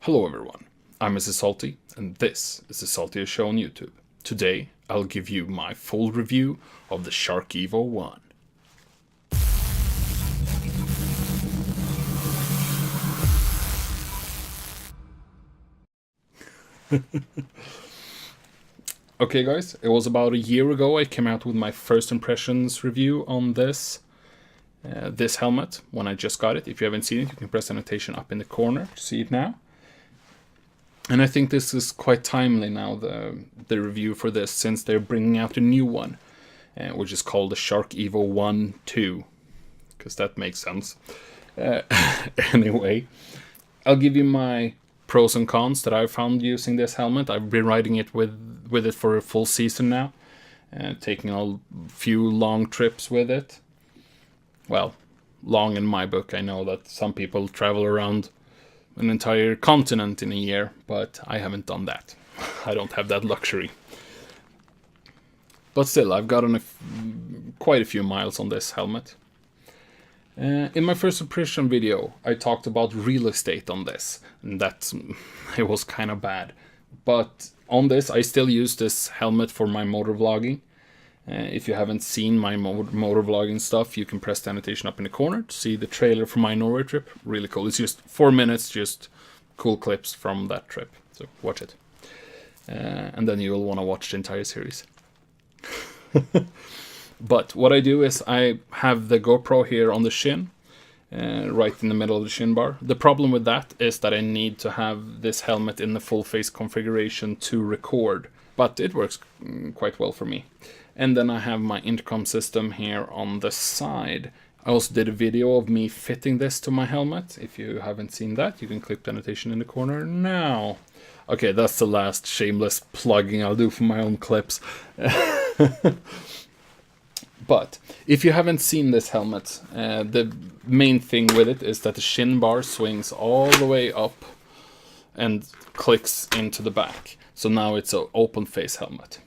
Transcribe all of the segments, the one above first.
Hello everyone, I'm Mrs. Zalty, and this is the Zalty Show on YouTube. Today, I'll give you my full review of the Shark Evo One. Okay guys, it was about a year ago I came out with my first impressions review on this helmet when I just got it. If you haven't seen it, you can press annotation up in the corner to see it now. And I think this is quite timely now, the review for this, since they're bringing out a new one, which is called the Shark Evo One 2, because that makes sense. Anyway, I'll give you my pros and cons that I've found using this helmet. I've been riding it with it for a full season now, taking a few long trips with it. Well, long in my book. I know that some people travel around an entire continent in a year, but I haven't done that. I don't have that luxury. But still, I've gotten quite a few miles on this helmet. In my first impression video, I talked about real estate on this, and that it was kind of bad. But on this, I still use this helmet for my motor vlogging. If you haven't seen my motor vlogging stuff, you can press the annotation up in the corner to see the trailer for my Norway trip. Really cool. It's just 4 minutes, just cool clips from that trip. So watch it. And then you'll want to watch the entire series. But what I do is I have the GoPro here on the shin, right in the middle of the shin bar. The problem with that is that I need to have this helmet in the full face configuration to record. But it works quite well for me. And then I have my intercom system here on the side. I also did a video of me fitting this to my helmet. If you haven't seen that, you can click the annotation in the corner now. Okay, that's the last shameless plugging I'll do for my own clips. But if you haven't seen this helmet, the main thing with it is that the shin bar swings all the way up and clicks into the back. So now it's an open face helmet,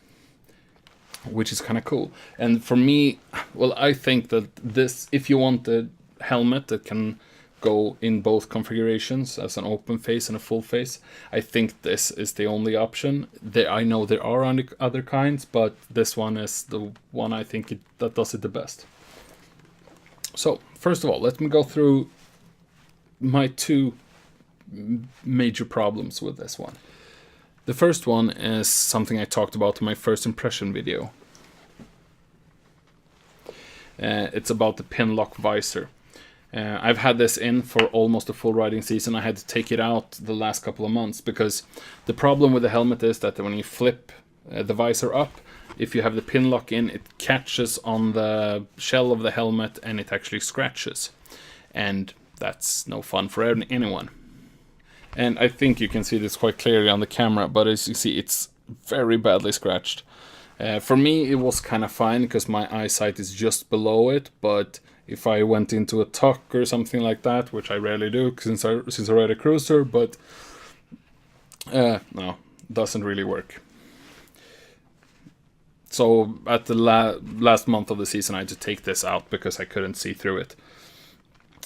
which is kind of cool. And for me, well, I think that this, if you want a helmet that can go in both configurations as an open face and a full face, I think this is the only option. I know there are other kinds, but this one is the one I think that does it the best. So first of all, let me go through my two major problems with this one. The first one is something I talked about in my first impression video. It's about the pin lock visor. I've had this in for almost a full riding season. I had to take it out the last couple of months because the problem with the helmet is that when you flip the visor up, if you have the pin lock in, it catches on the shell of the helmet and it actually scratches. And that's no fun for anyone. And I think you can see this quite clearly on the camera, but as you see, it's very badly scratched. For me, it was kind of fine because my eyesight is just below it, but if I went into a tuck or something like that, which I rarely do since I ride a cruiser, but no, doesn't really work. So at the last month of the season, I had to take this out because I couldn't see through it.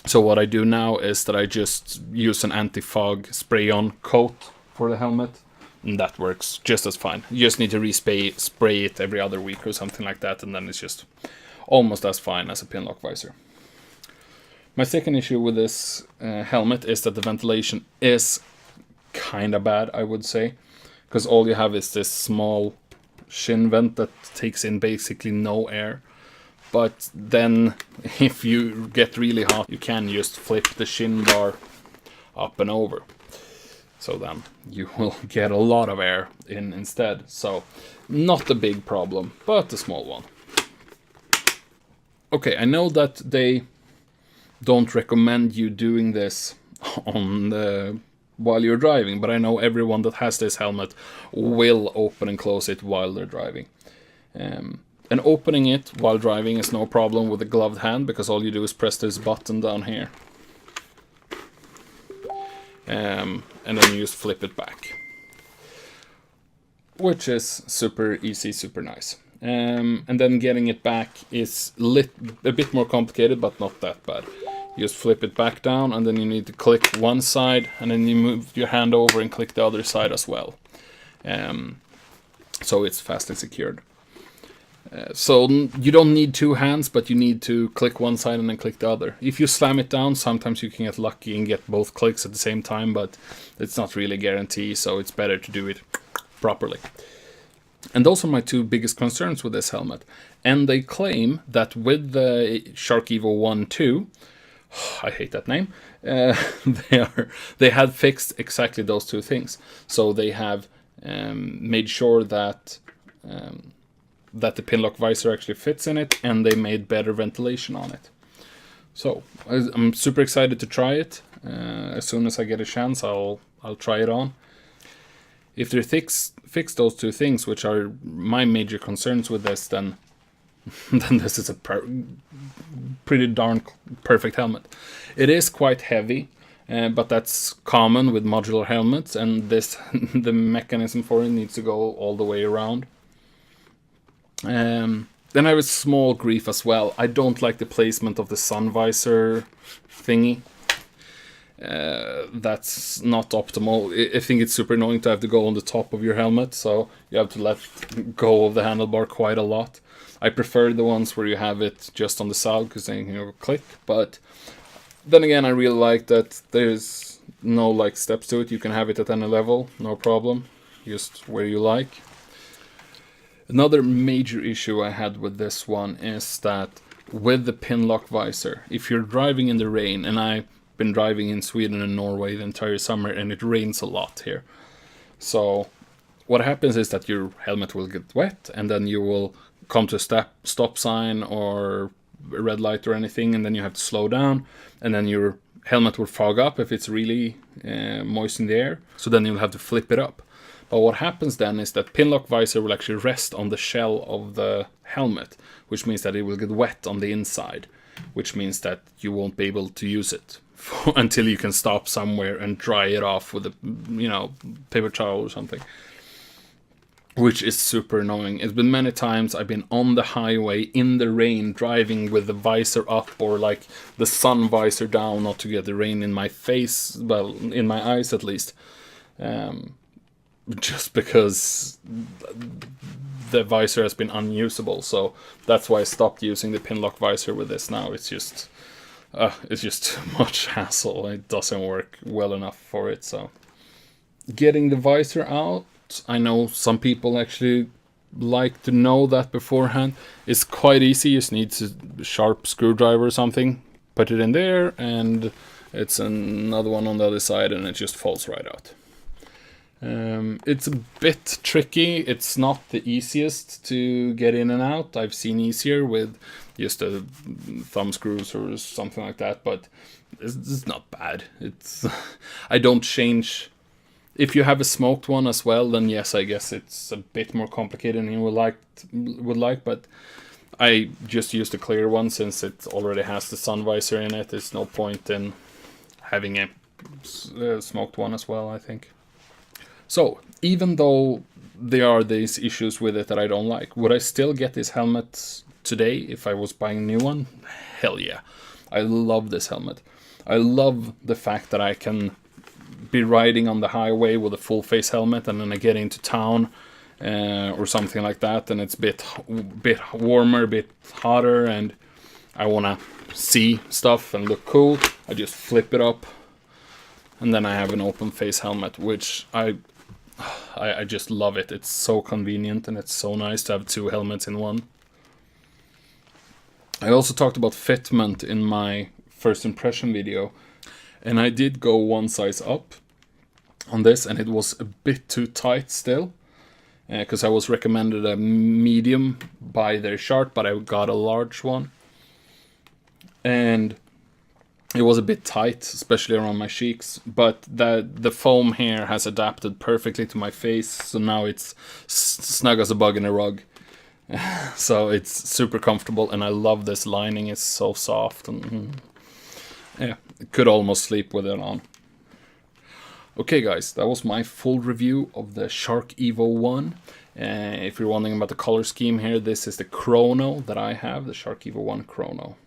So what I do now is that I just use an anti-fog spray-on coat for the helmet, and that works just as fine. You just need to spray it every other week or something like that, and then it's just almost as fine as a pin lock visor. My second issue with this helmet is that the ventilation is kind of bad, I would say, because all you have is this small shin vent that takes in basically no air. But then if you get really hot, you can just flip the shin bar up and over. So then you will get a lot of air in instead. So not a big problem, but a small one. Okay, I know that they don't recommend you doing this while you're driving, but I know everyone that has this helmet will open and close it while they're driving. And opening it while driving is no problem with a gloved hand, because all you do is press this button down here. And then you just flip it back. Which is super easy, super nice. And then getting it back is a bit more complicated, but not that bad. You just flip it back down, and then you need to click one side, and then you move your hand over and click the other side as well. So it's fastly secured. So you don't need two hands, but you need to click one side and then click the other. If you slam it down, sometimes you can get lucky and get both clicks at the same time, but it's not really a guarantee, so it's better to do it properly. And those are my two biggest concerns with this helmet. And they claim that with the Shark Evo One 2, I hate that name, they had fixed exactly those two things. So they have made sure that that the Pinlock visor actually fits in it, and they made better ventilation on it. So I'm super excited to try it. As soon as I get a chance, I'll try it on. If they fix those two things, which are my major concerns with this, then this is a pretty darn perfect helmet. It is quite heavy, but that's common with modular helmets, and this the mechanism for it needs to go all the way around. Then I have a small grief as well. I don't like the placement of the sun visor thingy. That's not optimal. I think it's super annoying to have to go on the top of your helmet, so you have to let go of the handlebar quite a lot. I prefer the ones where you have it just on the side, because then you can click. But then again, I really like that there's no like steps to it. You can have it at any level, no problem, just where you like. Another major issue I had with this one is that with the Pinlock visor, if you're driving in the rain, and I've been driving in Sweden and Norway the entire summer, and it rains a lot here. So what happens is that your helmet will get wet, and then you will come to a stop sign or a red light or anything, and then you have to slow down, and then your helmet will fog up if it's really moist in the air, so then you'll have to flip it up. But what happens then is that Pinlock visor will actually rest on the shell of the helmet, which means that it will get wet on the inside, which means that you won't be able to use it until you can stop somewhere and dry it off with a, paper towel or something, which is super annoying. It's been many times I've been on the highway in the rain driving with the visor up, or like the sun visor down, not to get the rain in my face, well, in my eyes at least. Just because the visor has been unusable, so that's why I stopped using the Pinlock visor with this now. It's just too much hassle. It doesn't work well enough for it. So getting the visor out, I know some people actually like to know that beforehand. It's quite easy. You just need a sharp screwdriver or something, put it in there, and it's another one on the other side, and it just falls right out. It's a bit tricky. It's not the easiest to get in and out. I've seen easier with just a thumb screws or something like that, but it's not bad. I don't change. If you have a smoked one as well, then yes, I guess it's a bit more complicated than you would like, but I just use the clear one since it already has the sun visor in it. There's no point in having a smoked one as well, I think. So, even though there are these issues with it that I don't like, would I still get this helmet today if I was buying a new one? Hell yeah. I love this helmet. I love the fact that I can be riding on the highway with a full face helmet, and then I get into town or something like that, and it's a bit warmer, a bit hotter, and I want to see stuff and look cool. I just flip it up, and then I have an open face helmet, which I just love it. It's so convenient, and it's so nice to have two helmets in one. I also talked about fitment in my first impression video, and I did go one size up on this, and it was a bit too tight still, because I was recommended a medium by their chart, but I got a large one, and it was a bit tight, especially around my cheeks, but the foam here has adapted perfectly to my face, so now it's snug as a bug in a rug. So it's super comfortable, and I love this lining. It's so soft, and yeah, I could almost sleep with it on. Okay guys, that was my full review of the Shark Evo One. If you're wondering about the color scheme here, this is the Krono that I have, the Shark Evo One Krono.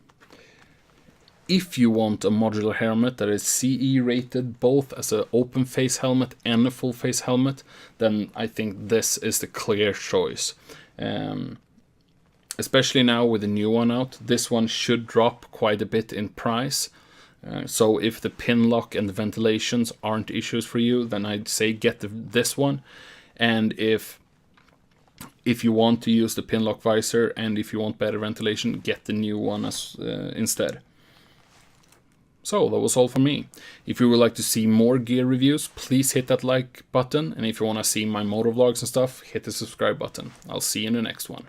if you want a modular helmet that is CE rated both as an open face helmet and a full face helmet, then I think this is the clear choice. Especially now with the new one out, this one should drop quite a bit in price. So if the pin lock and the ventilations aren't issues for you, then I'd say get this one. And if you want to use the pin lock visor and if you want better ventilation, get the new one instead. So that was all for me. If you would like to see more gear reviews, please hit that like button. And if you want to see my motovlogs and stuff, hit the subscribe button. I'll see you in the next one.